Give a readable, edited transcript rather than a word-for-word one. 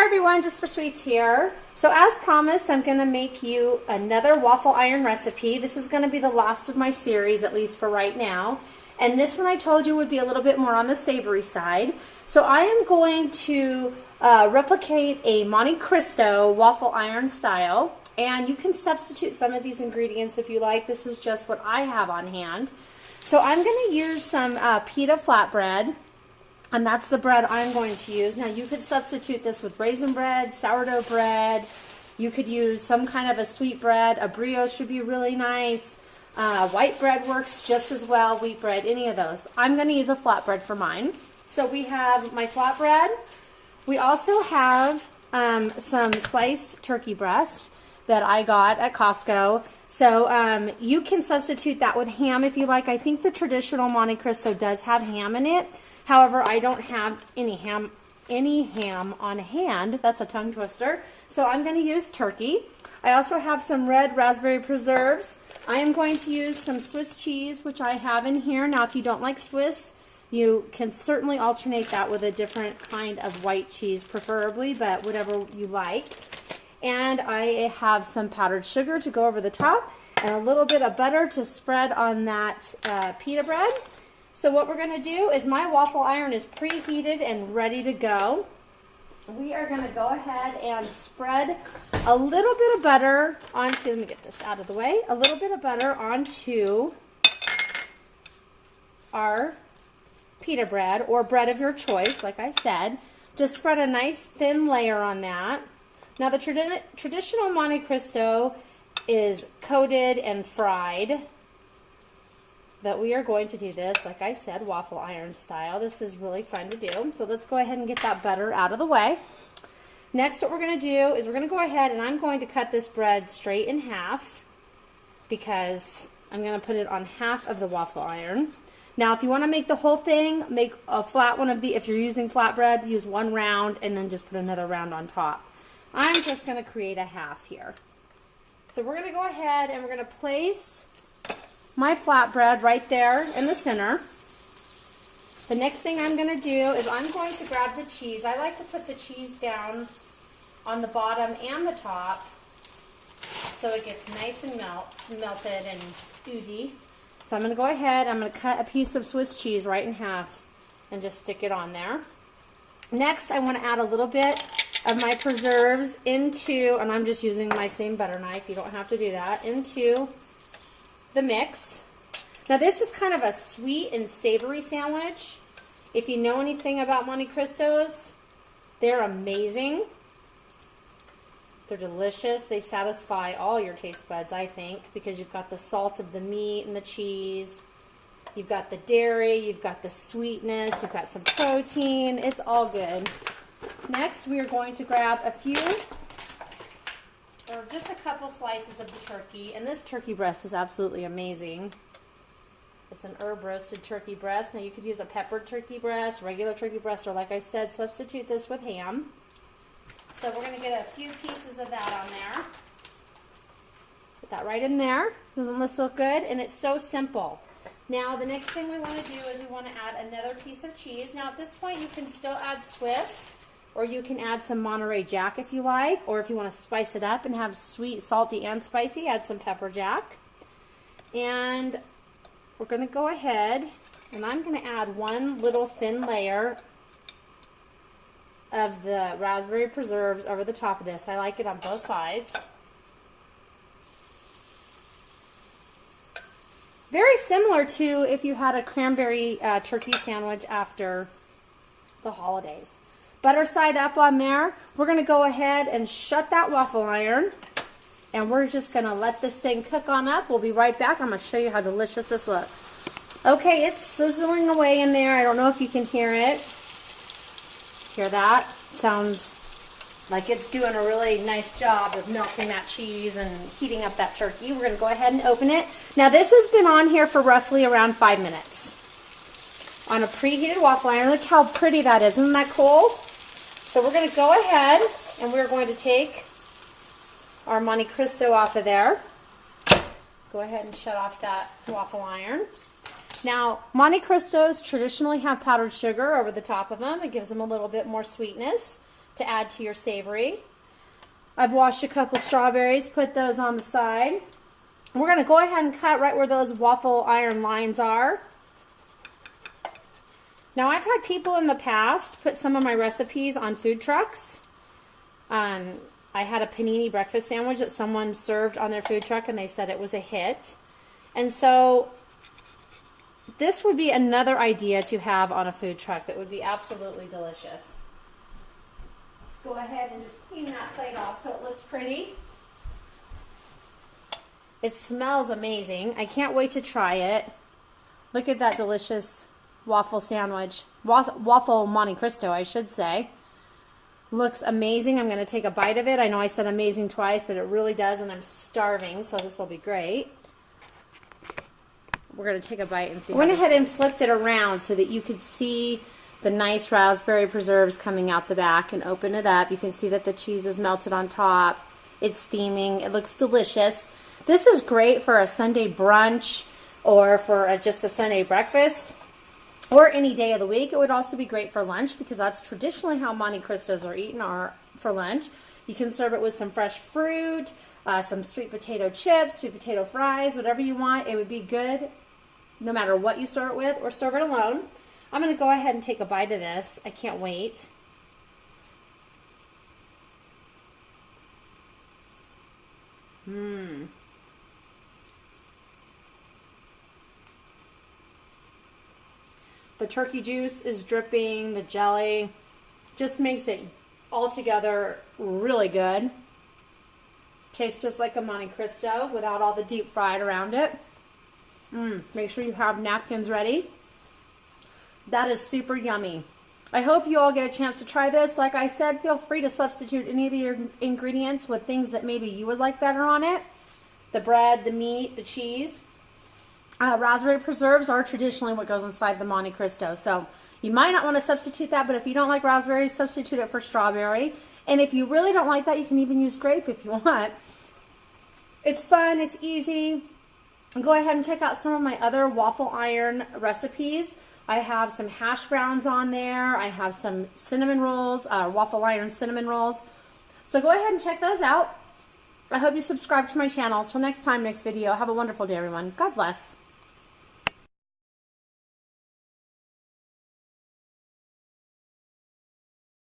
everyone, Jus4SweetZ here. So as promised, I'm going to make you another waffle iron recipe. This is going to be the last of my series, at least for right now. And this one I told you would be a little bit more on the savory side. So I am going to replicate a Monte Cristo waffle iron style. And you can substitute some of these ingredients if you like. This is just what I have on hand. So I'm going to use some pita flatbread. And that's the bread I'm going to use. Now you could substitute this with raisin bread, sourdough bread. You could use some kind of a sweet bread. A brioche would be really nice. White bread works just as well. Wheat bread, any of those. I'm going to use a flatbread for mine. So we have my flatbread. We also have some sliced turkey breast that I got at Costco. So you can substitute that with ham if you like. I think the traditional Monte Cristo does have ham in it. However, I don't have any ham on hand. That's a tongue twister. So I'm going to use turkey. I also have some red raspberry preserves. I am going to use some Swiss cheese, which I have in here. Now, if you don't like Swiss, you can certainly alternate that with a different kind of white cheese, preferably, but whatever you like. And I have some powdered sugar to go over the top and a little bit of butter to spread on that pita bread. So what we're going to do is my waffle iron is preheated and ready to go. We are going to go ahead and spread a little bit of butter onto, let me get this out of the way, a little bit of butter onto our pita bread, or bread of your choice, like I said. Just spread a nice thin layer on that. Now the traditional Monte Cristo is coated and fried. But we are going to do this, like I said, waffle iron style. This is really fun to do. So let's go ahead and get that butter out of the way. Next, what we're going to do is we're going to go ahead and I'm going to cut this bread straight in half because I'm going to put it on half of the waffle iron. Now, if you want to make the whole thing, make a flat one of the, if you're using flatbread, use one round and then just put another round on top. I'm just going to create a half here. So we're going to go ahead and we're going to place my flatbread right there in the center. The next thing I'm going to do is I'm going to grab the cheese. I like to put the cheese down on the bottom and the top so it gets nice and melted and oozy. So I'm going to go ahead, I'm going to cut a piece of Swiss cheese right in half and just stick it on there. Next, I want to add a little bit of my preserves into, and I'm just using my same butter knife, you don't have to do that, into the mix. Now this is kind of a sweet and savory sandwich. If you know anything about Monte Cristos, they're amazing. They're delicious. They satisfy all your taste buds, I think, because you've got the salt of the meat and the cheese. You've got the dairy, you've got the sweetness, you've got some protein. It's all good. Next, we are going to grab a few or just a couple slices of the turkey, and this turkey breast is absolutely amazing. It's an herb roasted turkey breast. Now you could use a peppered turkey breast, regular turkey breast, or like I said, substitute this with ham. So we're going to get a few pieces of that on there. Put that right in there. Doesn't this look good? And it's so simple. Now the next thing we want to do is we want to add another piece of cheese. Now at this point you can still add Swiss, or you can add some Monterey Jack if you like, or if you want to spice it up and have sweet, salty, and spicy, add some pepper jack. And we're going to go ahead and I'm going to add one little thin layer of the raspberry preserves over the top of this. I like it on both sides. Very similar to if you had a cranberry turkey sandwich after the holidays. Butter side up on there. We're going to go ahead and shut that waffle iron. And we're just going to let this thing cook on up. We'll be right back. I'm going to show you how delicious this looks. Okay, it's sizzling away in there. I don't know if you can hear it. Hear that? Sounds like it's doing a really nice job of melting that cheese and heating up that turkey. We're going to go ahead and open it. Now this has been on here for roughly around 5 minutes. On a preheated waffle iron. Look how pretty that is. Isn't that cool? So we're going to go ahead and we're going to take our Monte Cristo off of there. Go ahead and shut off that waffle iron. Now, Monte Cristos traditionally have powdered sugar over the top of them. It gives them a little bit more sweetness to add to your savory. I've washed a couple strawberries, put those on the side. We're going to go ahead and cut right where those waffle iron lines are. Now, I've had people in the past put some of my recipes on food trucks. I had a panini breakfast sandwich that someone served on their food truck, and they said it was a hit. And so this would be another idea to have on a food truck that would be absolutely delicious. Let's go ahead and just clean that plate off so it looks pretty. It smells amazing. I can't wait to try it. Look at that delicious waffle sandwich. Waffle Monte Cristo, I should say. Looks amazing. I'm going to take a bite of it. I know I said amazing twice, but it really does, and I'm starving, so this will be great. We're going to take a bite and see. I went ahead and flipped it around so that you could see the nice raspberry preserves coming out the back, and open it up. You can see that the cheese is melted on top. It's steaming. It looks delicious. This is great for a Sunday brunch or for just a Sunday breakfast or any day of the week. It would also be great for lunch because that's traditionally how Monte Cristos are eaten for lunch. You can serve it with some fresh fruit, some sweet potato chips, sweet potato fries, whatever you want. It would be good no matter what you serve it with, or serve it alone. I'm going to go ahead and take a bite of this. I can't wait. The turkey juice is dripping, the jelly just makes it altogether really good. Tastes just like a Monte Cristo without all the deep fried around it. Make sure you have napkins ready. That is super yummy. I hope you all get a chance to try this. Like I said, feel free to substitute any of your ingredients with things that maybe you would like better on it. The bread, the meat, the cheese. Raspberry preserves are traditionally what goes inside the Monte Cristo. So you might not want to substitute that, but if you don't like raspberries, substitute it for strawberry. And if you really don't like that, you can even use grape if you want. It's fun, it's easy. Go ahead and check out some of my other waffle iron recipes. I have some hash browns on there. I have some cinnamon rolls, waffle iron cinnamon rolls. So go ahead and check those out. I hope you subscribe to my channel. Till next time, next video. Have a wonderful day, everyone. God bless.